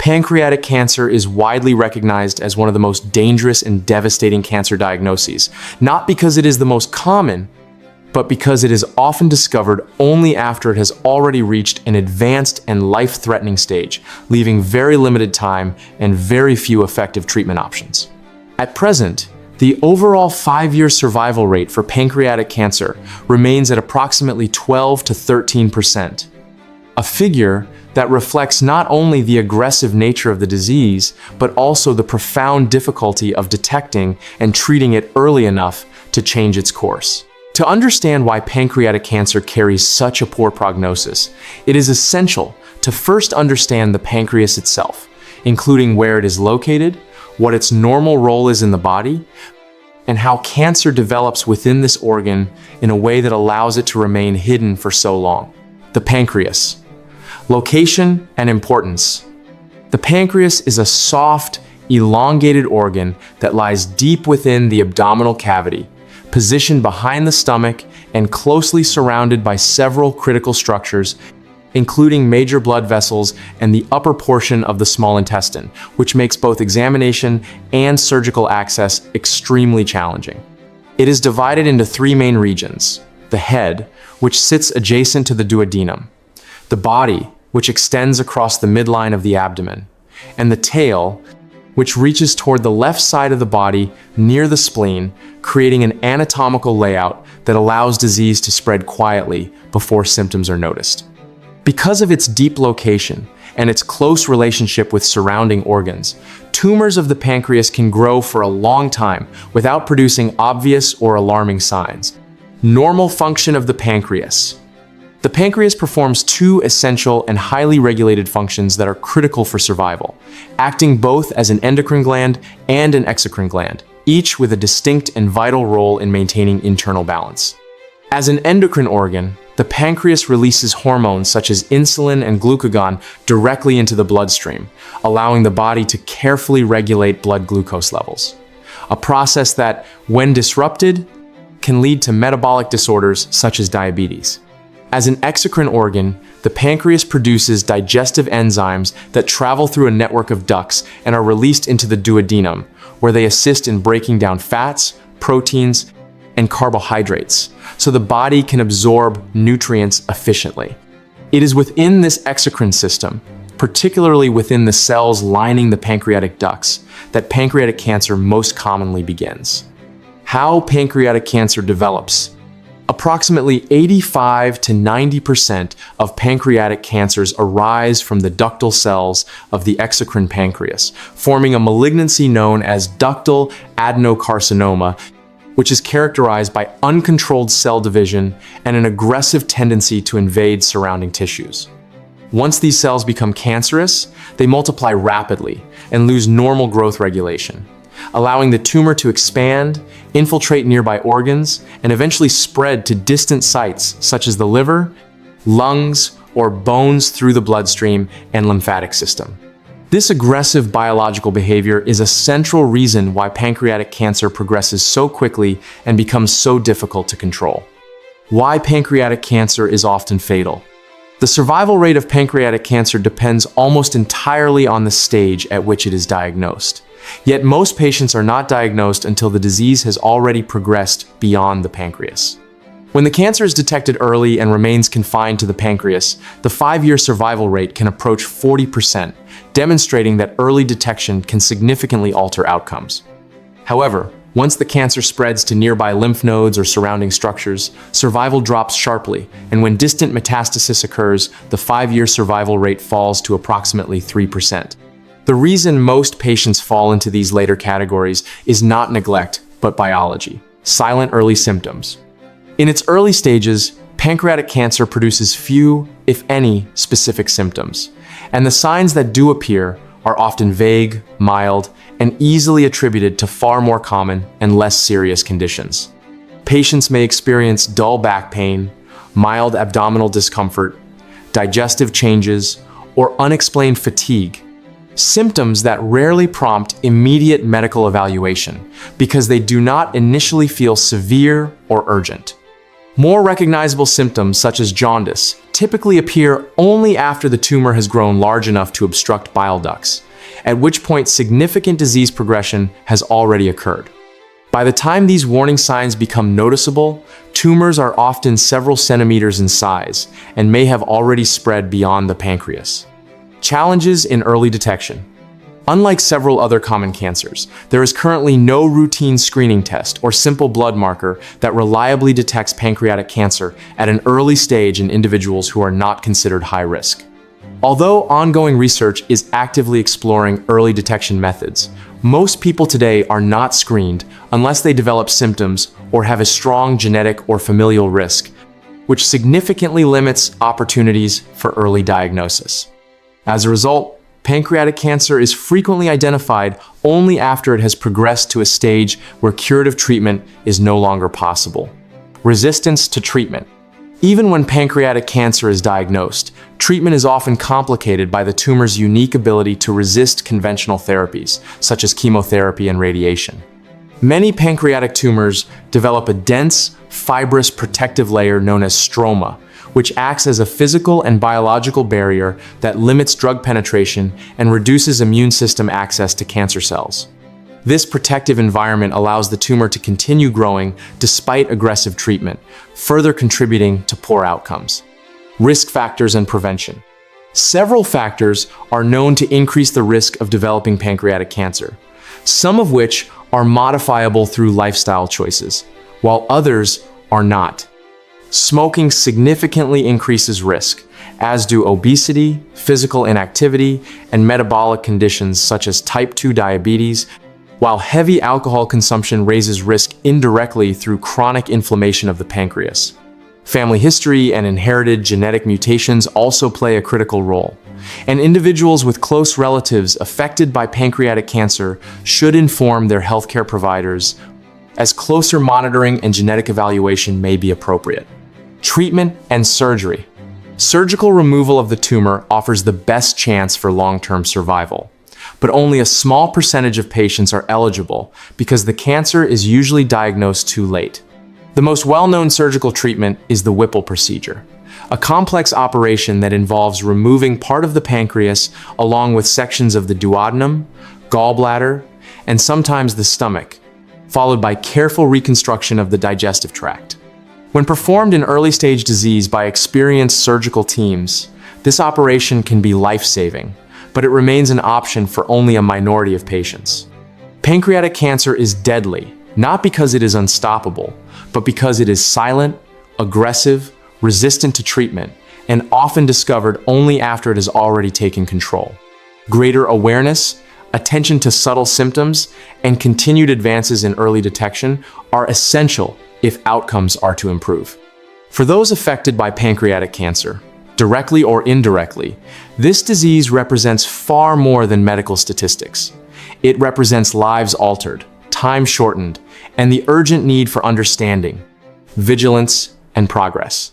Pancreatic cancer is widely recognized as one of the most dangerous and devastating cancer diagnoses, not because it is the most common, but because it is often discovered only after it has already reached an advanced and life-threatening stage, leaving very limited time and very few effective treatment options. At present, the overall 5-year survival rate for pancreatic cancer remains at approximately 12 to 13%, a figure that reflects not only the aggressive nature of the disease, but also the profound difficulty of detecting and treating it early enough to change its course. To understand why pancreatic cancer carries such a poor prognosis, it is essential to first understand the pancreas itself, including where it is located, what its normal role is in the body, and how cancer develops within this organ in a way that allows it to remain hidden for so long. The pancreas. Location and importance. The pancreas is a soft, elongated organ that lies deep within the abdominal cavity, positioned behind the stomach and closely surrounded by several critical structures, including major blood vessels and the upper portion of the small intestine, which makes both examination and surgical access extremely challenging. It is divided into 3 main regions: the head, which sits adjacent to the duodenum, the body, which extends across the midline of the abdomen, and the tail, which reaches toward the left side of the body near the spleen, creating an anatomical layout that allows disease to spread quietly before symptoms are noticed. Because of its deep location and its close relationship with surrounding organs, tumors of the pancreas can grow for a long time without producing obvious or alarming signs. Normal function of the pancreas. The pancreas performs 2 essential and highly regulated functions that are critical for survival, acting both as an endocrine gland and an exocrine gland, each with a distinct and vital role in maintaining internal balance. As an endocrine organ, the pancreas releases hormones such as insulin and glucagon directly into the bloodstream, allowing the body to carefully regulate blood glucose levels, a process that, when disrupted, can lead to metabolic disorders such as diabetes. As an exocrine organ, the pancreas produces digestive enzymes that travel through a network of ducts and are released into the duodenum, where they assist in breaking down fats, proteins, and carbohydrates, so the body can absorb nutrients efficiently. It is within this exocrine system, particularly within the cells lining the pancreatic ducts, that pancreatic cancer most commonly begins. How pancreatic cancer develops. Approximately 85 to 90% of pancreatic cancers arise from the ductal cells of the exocrine pancreas, forming a malignancy known as ductal adenocarcinoma, which is characterized by uncontrolled cell division and an aggressive tendency to invade surrounding tissues. Once these cells become cancerous, they multiply rapidly and lose normal growth regulation, allowing the tumor to expand, infiltrate nearby organs, and eventually spread to distant sites such as the liver, lungs, or bones through the bloodstream and lymphatic system. This aggressive biological behavior is a central reason why pancreatic cancer progresses so quickly and becomes so difficult to control. Why pancreatic cancer is often fatal. The survival rate of pancreatic cancer depends almost entirely on the stage at which it is diagnosed. Yet most patients are not diagnosed until the disease has already progressed beyond the pancreas. When the cancer is detected early and remains confined to the pancreas, the 5-year survival rate can approach 40%, demonstrating that early detection can significantly alter outcomes. However, once the cancer spreads to nearby lymph nodes or surrounding structures, survival drops sharply, and when distant metastasis occurs, the 5-year survival rate falls to approximately 3%. The reason most patients fall into these later categories is not neglect, but biology. Silent early symptoms. In its early stages, pancreatic cancer produces few, if any, specific symptoms, and the signs that do appear are often vague, mild, and easily attributed to far more common and less serious conditions. Patients may experience dull back pain, mild abdominal discomfort, digestive changes, or unexplained fatigue, symptoms that rarely prompt immediate medical evaluation because they do not initially feel severe or urgent. More recognizable symptoms, such as jaundice, typically appear only after the tumor has grown large enough to obstruct bile ducts, at which point significant disease progression has already occurred. By the time these warning signs become noticeable, tumors are often several centimeters in size and may have already spread beyond the pancreas. Challenges in early detection. Unlike several other common cancers, there is currently no routine screening test or simple blood marker that reliably detects pancreatic cancer at an early stage in individuals who are not considered high risk. Although ongoing research is actively exploring early detection methods, most people today are not screened unless they develop symptoms or have a strong genetic or familial risk, which significantly limits opportunities for early diagnosis. As a result, pancreatic cancer is frequently identified only after it has progressed to a stage where curative treatment is no longer possible. Resistance to treatment. Even when pancreatic cancer is diagnosed, treatment is often complicated by the tumor's unique ability to resist conventional therapies, such as chemotherapy and radiation. Many pancreatic tumors develop a dense, fibrous protective layer known as stroma, which acts as a physical and biological barrier that limits drug penetration and reduces immune system access to cancer cells. This protective environment allows the tumor to continue growing despite aggressive treatment, further contributing to poor outcomes. Risk factors and prevention. Several factors are known to increase the risk of developing pancreatic cancer, some of which are modifiable through lifestyle choices, while others are not. Smoking significantly increases risk, as do obesity, physical inactivity, and metabolic conditions such as type 2 diabetes, while heavy alcohol consumption raises risk indirectly through chronic inflammation of the pancreas. Family history and inherited genetic mutations also play a critical role, and individuals with close relatives affected by pancreatic cancer should inform their healthcare providers, as closer monitoring and genetic evaluation may be appropriate. Treatment and surgery. Surgical removal of the tumor offers the best chance for long-term survival, but only a small percentage of patients are eligible because the cancer is usually diagnosed too late. The most well-known surgical treatment is the Whipple procedure, a complex operation that involves removing part of the pancreas along with sections of the duodenum, gallbladder, and sometimes the stomach, followed by careful reconstruction of the digestive tract. When performed in early-stage disease by experienced surgical teams, this operation can be life-saving, but it remains an option for only a minority of patients. Pancreatic cancer is deadly, not because it is unstoppable, but because it is silent, aggressive, resistant to treatment, and often discovered only after it has already taken control. Greater awareness, attention to subtle symptoms, and continued advances in early detection are essential if outcomes are to improve. For those affected by pancreatic cancer, directly or indirectly, this disease represents far more than medical statistics. It represents lives altered, time shortened, and the urgent need for understanding, vigilance, and progress.